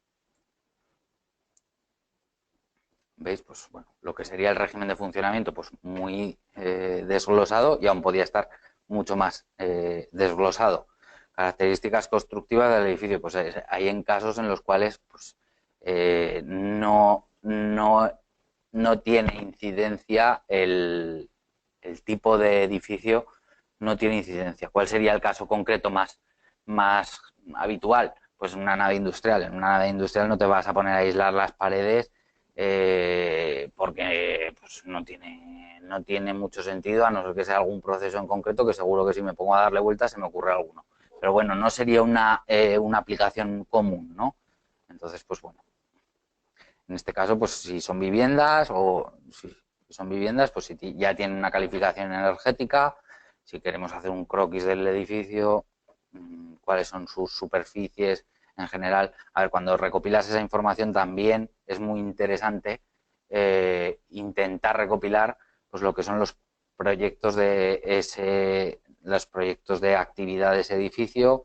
¿Veis? Pues bueno, lo que sería el régimen de funcionamiento, pues muy desglosado, y aún podía estar mucho más desglosado. Características constructivas del edificio, pues hay en casos en los cuales pues, no tiene incidencia el tipo de edificio, no tiene incidencia. ¿Cuál sería el caso concreto más habitual? Pues una nave industrial. En una nave industrial no te vas a poner a aislar las paredes porque pues, no tiene mucho sentido, a no ser que sea algún proceso en concreto, que seguro que si me pongo a darle vueltas se me ocurre alguno. Pero bueno, no sería una aplicación común, ¿no? Entonces, pues bueno, En este caso, pues si son viviendas o si son viviendas, pues si ya tienen una calificación energética, si queremos hacer un croquis del edificio, cuáles son sus superficies en general. A ver, cuando recopilas esa información también es muy interesante intentar recopilar pues lo que son los proyectos los proyectos de actividad de ese edificio,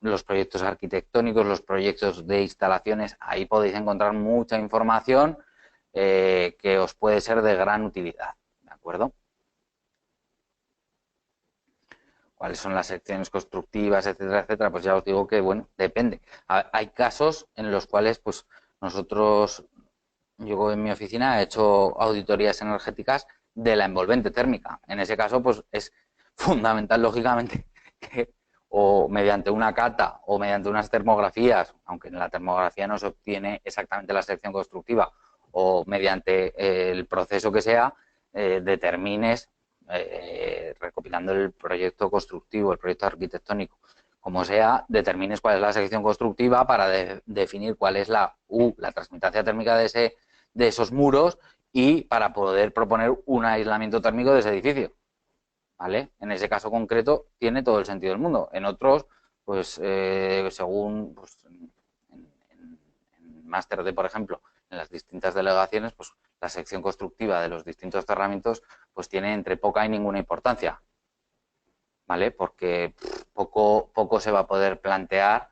los proyectos arquitectónicos, los proyectos de instalaciones. Ahí podéis encontrar mucha información que os puede ser de gran utilidad, ¿de acuerdo? Cuáles son las secciones constructivas, etcétera, etcétera, pues ya os digo que, bueno, depende. Hay casos en los cuales, pues, yo en mi oficina he hecho auditorías energéticas de la envolvente térmica. En ese caso, pues, es fundamental, lógicamente, que o mediante una cata o mediante unas termografías, aunque en la termografía no se obtiene exactamente la sección constructiva, o mediante el proceso que sea, determines recopilando el proyecto constructivo, el proyecto arquitectónico, como sea, determines cuál es la sección constructiva para definir cuál es la transmitancia térmica de esos muros y para poder proponer un aislamiento térmico de ese edificio. ¿Vale? En ese caso concreto tiene todo el sentido del mundo. En otros, pues según pues, en máster D, por ejemplo, en las distintas delegaciones, pues la sección constructiva de los distintos cerramientos pues tiene entre poca y ninguna importancia, ¿vale? Porque poco se va a poder plantear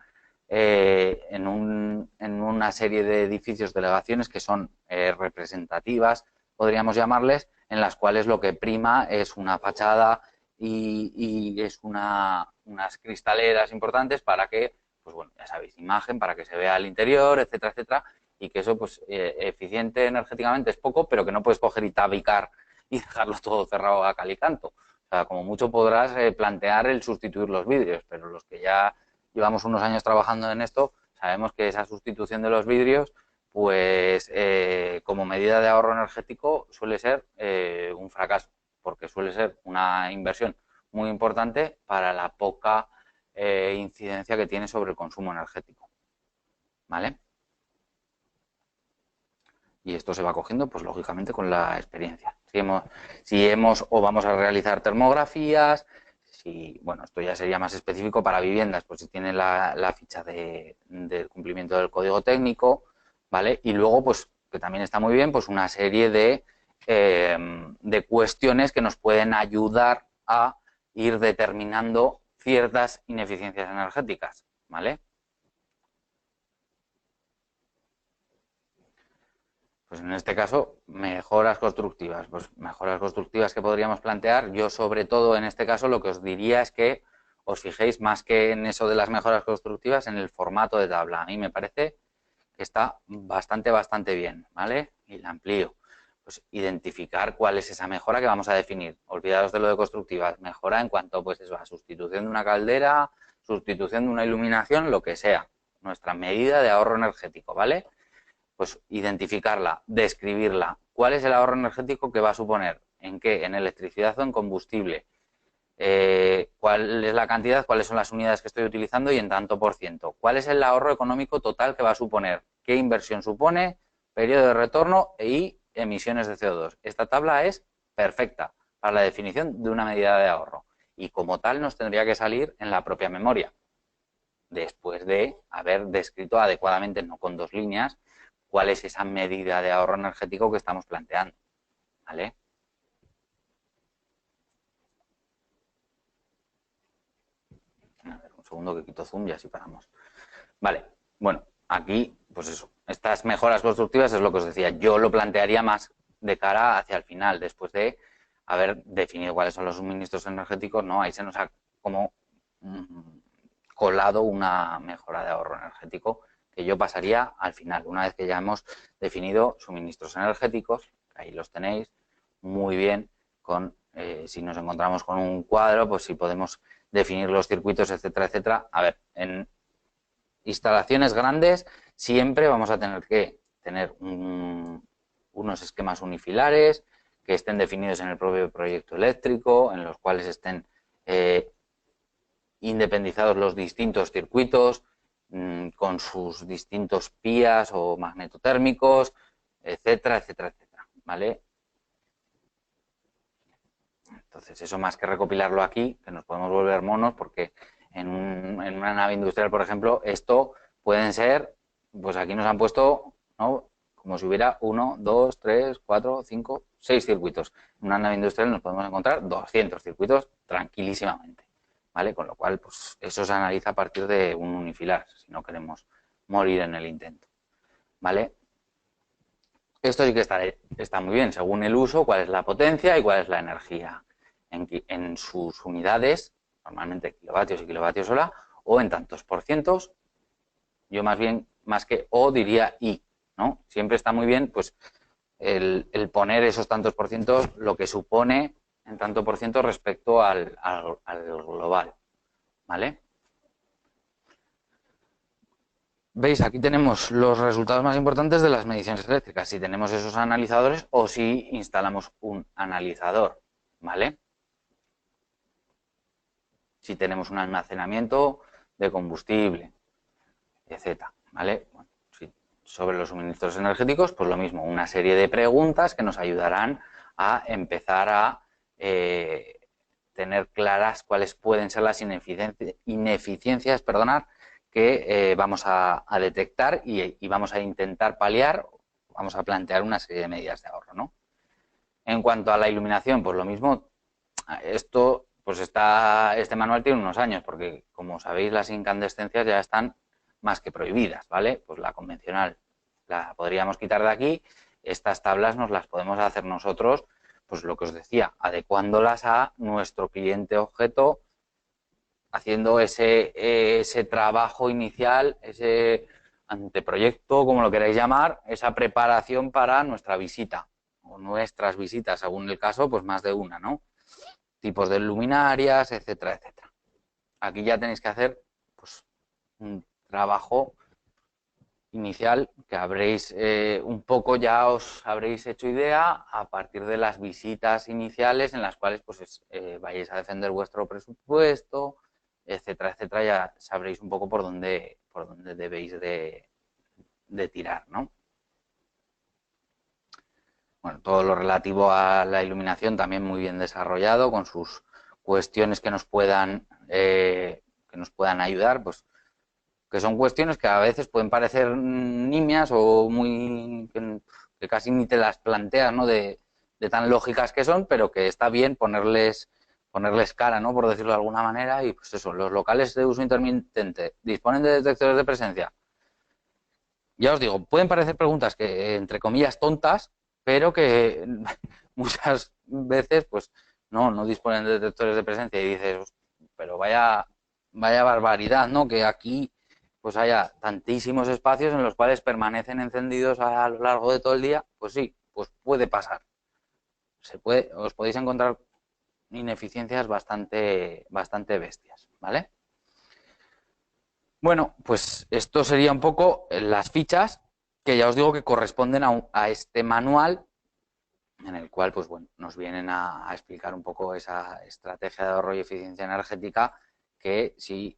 en una serie de edificios, delegaciones que son representativas, podríamos llamarles, en las cuales lo que prima es una fachada y es unas cristaleras importantes para que, pues bueno, ya sabéis, imagen, para que se vea el interior, etcétera, etcétera, y que eso, pues, eficiente energéticamente es poco, pero que no puedes coger y tabicar y dejarlo todo cerrado a cal y canto. O sea, como mucho podrás plantear el sustituir los vidrios, pero los que ya llevamos unos años trabajando en esto, sabemos que esa sustitución de los vidrios, pues como medida de ahorro energético suele ser un fracaso, porque suele ser una inversión muy importante para la poca incidencia que tiene sobre el consumo energético. ¿Vale? Y esto se va cogiendo, pues lógicamente, con la experiencia. Si hemos o vamos a realizar termografías, bueno, esto ya sería más específico para viviendas, pues si tiene la ficha del cumplimiento del código técnico, ¿vale? Y luego, pues, que también está muy bien, pues una serie de cuestiones que nos pueden ayudar a ir determinando ciertas ineficiencias energéticas, ¿vale? Pues en este caso, mejoras constructivas. Pues mejoras constructivas que podríamos plantear. Yo, sobre todo, en este caso, lo que os diría es que os fijéis más que en eso de las mejoras constructivas, en el formato de tabla. A mí me parece que está bastante bien, ¿vale? Y la amplío. Pues identificar cuál es esa mejora que vamos a definir. Olvidaros de lo de constructivas. Mejora en cuanto, pues eso, a sustitución de una caldera, sustitución de una iluminación, lo que sea. Nuestra medida de ahorro energético, ¿vale? Pues identificarla, describirla. ¿Cuál es el ahorro energético que va a suponer? ¿En qué? ¿En electricidad o en combustible? ¿Cuál es la cantidad? ¿Cuáles son las unidades que estoy utilizando? Y en tanto por ciento. ¿Cuál es el ahorro económico total que va a suponer? ¿Qué inversión supone? Periodo de retorno y emisiones de CO2. Esta tabla es perfecta para la definición de una medida de ahorro. Y como tal nos tendría que salir en la propia memoria, después de haber descrito adecuadamente, no con 2 líneas, cuál es esa medida de ahorro energético que estamos planteando, ¿vale? A ver, un segundo que quito zoom y así paramos. Vale, bueno, aquí, pues eso, estas mejoras constructivas es lo que os decía, yo lo plantearía más de cara hacia el final, después de haber definido cuáles son los suministros energéticos, ¿no? Ahí se nos ha como colado una mejora de ahorro energético que yo pasaría al final, una vez que ya hemos definido suministros energéticos, ahí los tenéis, muy bien, si nos encontramos con un cuadro, pues si podemos definir los circuitos, etcétera, etcétera. A ver, en instalaciones grandes siempre vamos a tener que tener unos esquemas unifilares que estén definidos en el propio proyecto eléctrico, en los cuales estén independizados los distintos circuitos, con sus distintos PIAs o magnetotérmicos, etcétera, etcétera, etcétera, ¿vale? Entonces, eso más que recopilarlo aquí, que nos podemos volver monos, porque en una nave industrial, por ejemplo, esto pueden ser, pues aquí nos han puesto, ¿no?, como si hubiera 1, 2, 3, 4, 5, 6 circuitos. En una nave industrial nos podemos encontrar 200 circuitos tranquilísimamente, ¿vale? Con lo cual, pues eso se analiza a partir de un unifilar, si no queremos morir en el intento, ¿vale? Esto sí que está muy bien, según el uso, cuál es la potencia y cuál es la energía en sus unidades, normalmente kilovatios y kilovatios hora, o en tantos por cientos. Yo más bien, más que O, diría I, ¿no? Siempre está muy bien, pues, el poner esos tantos por cientos, lo que supone en tanto por ciento respecto al global, ¿vale? ¿Veis? Aquí tenemos los resultados más importantes de las mediciones eléctricas, si tenemos esos analizadores o si instalamos un analizador, ¿vale? Si tenemos un almacenamiento de combustible, etcétera, ¿vale? Bueno, sobre los suministros energéticos, pues lo mismo, una serie de preguntas que nos ayudarán a empezar a tener claras cuáles pueden ser las ineficiencias, que vamos a detectar y vamos a intentar paliar, vamos a plantear una serie de medidas de ahorro, ¿no? En cuanto a la iluminación, pues lo mismo, esto, pues este manual tiene unos años, porque como sabéis las incandescencias ya están más que prohibidas, ¿vale? Pues la convencional la podríamos quitar de aquí, estas tablas nos las podemos hacer nosotros, pues lo que os decía, adecuándolas a nuestro cliente objeto, haciendo ese trabajo inicial, ese anteproyecto, como lo queráis llamar, esa preparación para nuestra visita o nuestras visitas, según el caso, pues más de una, ¿no? Tipos de luminarias, etcétera, etcétera. Aquí ya tenéis que hacer, pues, un trabajo inicial que habréis un poco ya os habréis hecho idea a partir de las visitas iniciales en las cuales pues vayáis a defender vuestro presupuesto, etcétera, etcétera. Ya sabréis un poco por dónde debéis de tirar, ¿no? Bueno, todo lo relativo a la iluminación también muy bien desarrollado, con sus cuestiones que nos puedan ayudar, pues que son cuestiones que a veces pueden parecer nimias o muy que casi ni te las planteas, ¿no? De tan lógicas que son, pero que está bien ponerles cara, ¿no? Por decirlo de alguna manera. Y pues eso, los locales de uso intermitente disponen de detectores de presencia. Ya os digo, pueden parecer preguntas que, entre comillas, tontas, pero que muchas veces pues no disponen de detectores de presencia y dices, pero vaya barbaridad, ¿no? Que aquí pues haya tantísimos espacios en los cuales permanecen encendidos a lo largo de todo el día. Pues sí, pues puede pasar. Os podéis encontrar ineficiencias bastante bestias, ¿vale? Bueno, pues esto sería un poco las fichas que ya os digo que corresponden a este manual, en el cual pues bueno, nos vienen a explicar un poco esa estrategia de ahorro y eficiencia energética que, si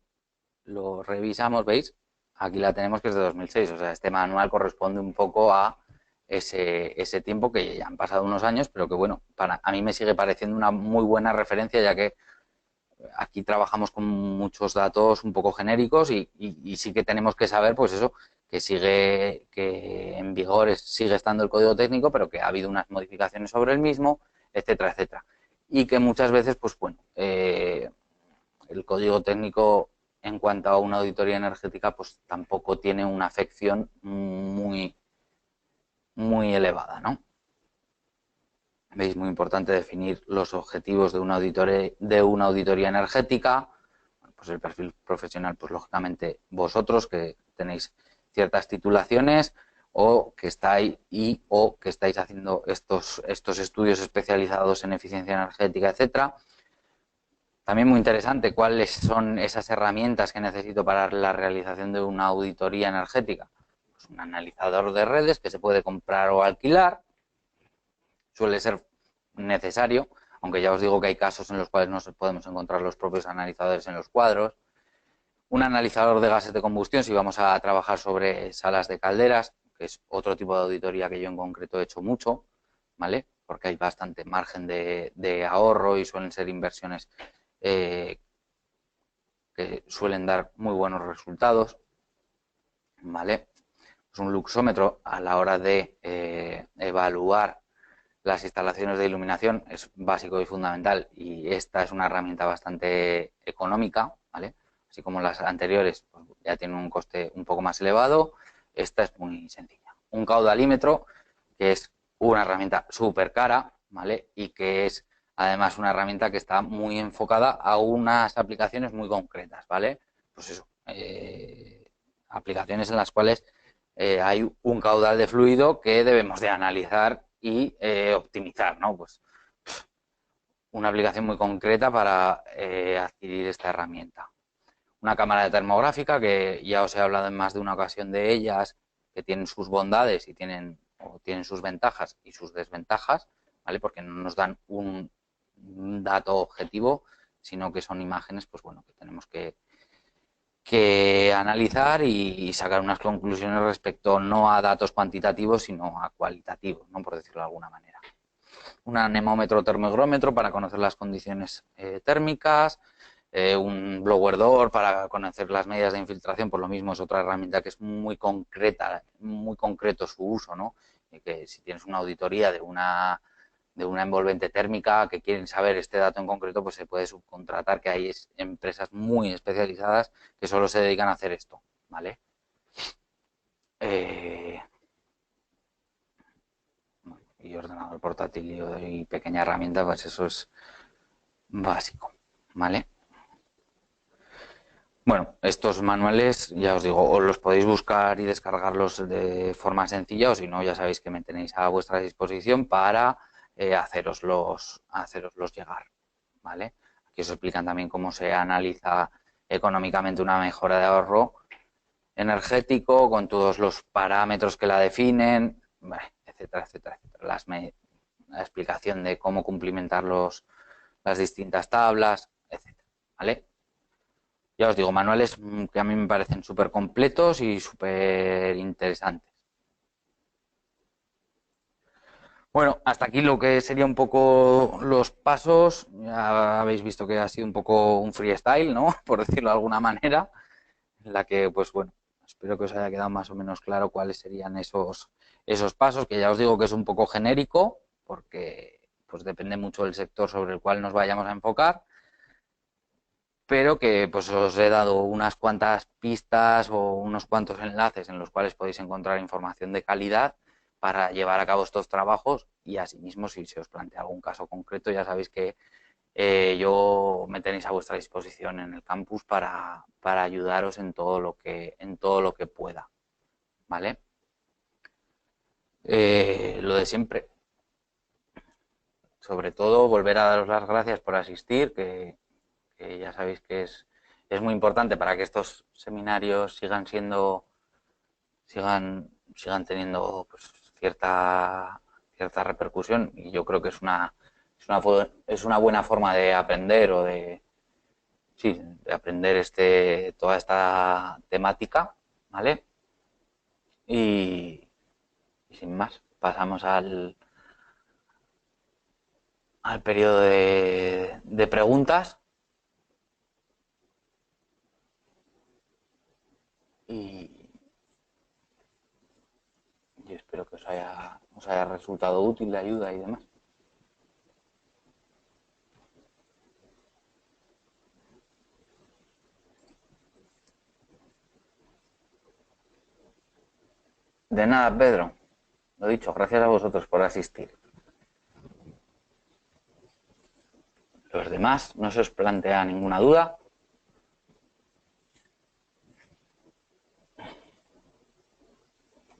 lo revisamos, veis, aquí la tenemos, que es de 2006, o sea, este manual corresponde un poco a ese tiempo, que ya han pasado unos años, pero que bueno, a mí me sigue pareciendo una muy buena referencia, ya que aquí trabajamos con muchos datos un poco genéricos y sí que tenemos que saber, pues eso, que en vigor sigue estando el código técnico, pero que ha habido unas modificaciones sobre el mismo, etcétera, etcétera. Y que muchas veces, pues bueno, el código técnico en cuanto a una auditoría energética, pues tampoco tiene una afección muy elevada, ¿no? Veis, muy importante definir los objetivos de una auditoría energética. Pues el perfil profesional, pues lógicamente vosotros que tenéis ciertas titulaciones o que estáis haciendo estos estudios especializados en eficiencia energética, etcétera. También muy interesante cuáles son esas herramientas que necesito para la realización de una auditoría energética. Pues un analizador de redes que se puede comprar o alquilar, suele ser necesario, aunque ya os digo que hay casos en los cuales no podemos encontrar los propios analizadores en los cuadros. Un analizador de gases de combustión, si vamos a trabajar sobre salas de calderas, que es otro tipo de auditoría que yo en concreto he hecho mucho, ¿vale? Porque hay bastante margen de ahorro y suelen ser inversiones que suelen dar muy buenos resultados, ¿vale? Pues un luxómetro a la hora de evaluar las instalaciones de iluminación es básico y fundamental, y esta es una herramienta bastante económica, ¿vale? Así como las anteriores pues ya tienen un coste un poco más elevado, esta es muy sencilla. Un caudalímetro, que es una herramienta súper cara, ¿vale? Y que es además una herramienta que está muy enfocada a unas aplicaciones muy concretas, ¿vale? Pues eso, aplicaciones en las cuales hay un caudal de fluido que debemos de analizar y optimizar, ¿no? Pues una aplicación muy concreta para adquirir esta herramienta. Una cámara termográfica, que ya os he hablado en más de una ocasión de ellas, que tienen sus bondades y tienen sus ventajas y sus desventajas, ¿vale? Porque no nos dan un dato objetivo, sino que son imágenes, pues bueno, que tenemos que analizar y sacar unas conclusiones respecto no a datos cuantitativos, sino a cualitativos, ¿no? Por decirlo de alguna manera. Un anemómetro termogrómetro para conocer las condiciones térmicas, un blower door para conocer las medidas de infiltración, por lo mismo es otra herramienta que es muy concreta, muy concreto su uso, ¿no? Y que si tienes una auditoría de una envolvente térmica que quieren saber este dato en concreto, pues se puede subcontratar, que hay empresas muy especializadas que solo se dedican a hacer esto, ¿vale? Y ordenador portátil y pequeña herramienta, pues eso es básico, ¿vale? Bueno, estos manuales, ya os digo, os los podéis buscar y descargarlos de forma sencilla, o si no, ya sabéis que me tenéis a vuestra disposición para haceroslos llegar, ¿vale? Aquí os explican también cómo se analiza económicamente una mejora de ahorro energético, con todos los parámetros que la definen, etcétera, etcétera, etcétera. La explicación de cómo cumplimentar las distintas tablas, etcétera, ¿vale? Ya os digo, manuales que a mí me parecen súper completos y súper interesantes. Bueno, hasta aquí lo que sería un poco los pasos. Ya habéis visto que ha sido un poco un freestyle, ¿no? Por decirlo de alguna manera, en la que, pues bueno, espero que os haya quedado más o menos claro cuáles serían esos pasos, que ya os digo que es un poco genérico, porque pues depende mucho del sector sobre el cual nos vayamos a enfocar, pero que pues os he dado unas cuantas pistas o unos cuantos enlaces en los cuales podéis encontrar información de calidad para llevar a cabo estos trabajos, y asimismo si se os plantea algún caso concreto ya sabéis que yo me tenéis a vuestra disposición en el campus para ayudaros en todo lo que pueda, ¿vale? Lo de siempre, sobre todo volver a daros las gracias por asistir, que ya sabéis que es muy importante para que estos seminarios sigan teniendo pues, cierta repercusión, y yo creo que es una buena forma de aprender o sí, de aprender toda esta temática, ¿vale? Y sin más, pasamos al periodo de preguntas y, y espero que os haya resultado útil, de ayuda y demás. De nada, Pedro. Lo dicho, gracias a vosotros por asistir. Los demás, no se os plantea ninguna duda.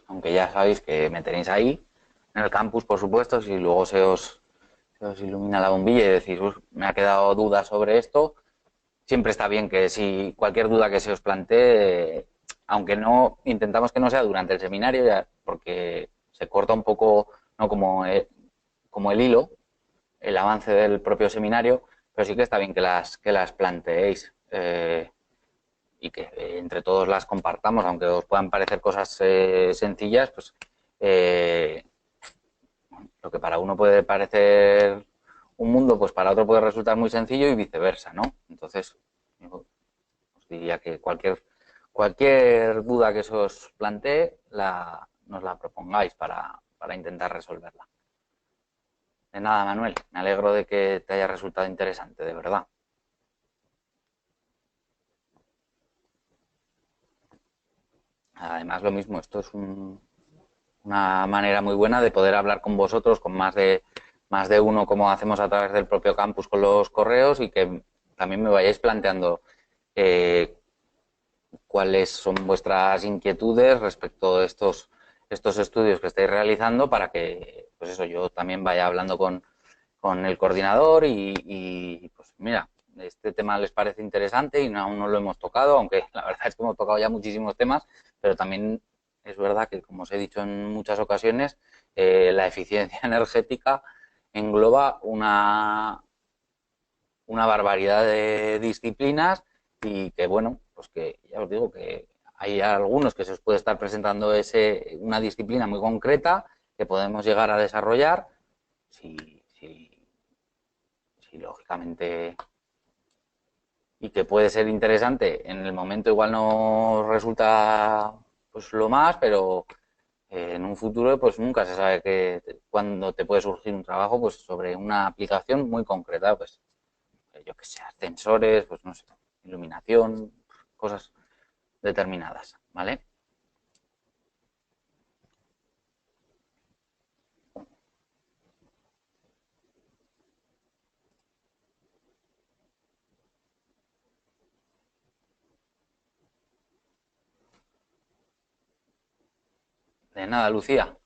Aunque ya sabéis que me tenéis ahí, en el campus, por supuesto, si luego se os ilumina la bombilla y decís, me ha quedado duda sobre esto, siempre está bien que si cualquier duda que se os plantee, aunque no intentamos que no sea durante el seminario, ya, porque se corta un poco, no como el hilo, el avance del propio seminario, pero sí que está bien que las planteéis. y que entre todos las compartamos, aunque os puedan parecer cosas sencillas, pues lo que para uno puede parecer un mundo, pues para otro puede resultar muy sencillo y viceversa, ¿no? Entonces, yo os diría que cualquier duda que se os plantee, nos la propongáis para intentar resolverla. De nada, Manuel, me alegro de que te haya resultado interesante, de verdad. Además, lo mismo, esto es una manera muy buena de poder hablar con vosotros, con más de uno, como hacemos a través del propio campus con los correos, y que también me vayáis planteando cuáles son vuestras inquietudes respecto a estos estudios que estáis realizando para que, pues eso, yo también vaya hablando con el coordinador y, pues mira, este tema les parece interesante y aún no lo hemos tocado, aunque la verdad es que hemos tocado ya muchísimos temas, pero también es verdad que, como os he dicho en muchas ocasiones, la eficiencia energética engloba una barbaridad de disciplinas y que, bueno, pues que ya os digo que hay algunos que se os puede estar presentando una disciplina muy concreta que podemos llegar a desarrollar si, si, si lógicamente, y que puede ser interesante. En el momento igual no resulta pues lo más, pero en un futuro pues nunca se sabe cuándo te puede surgir un trabajo pues sobre una aplicación muy concreta, pues yo que sé, ascensores, pues no sé, iluminación, cosas determinadas, ¿vale? De nada, Lucía.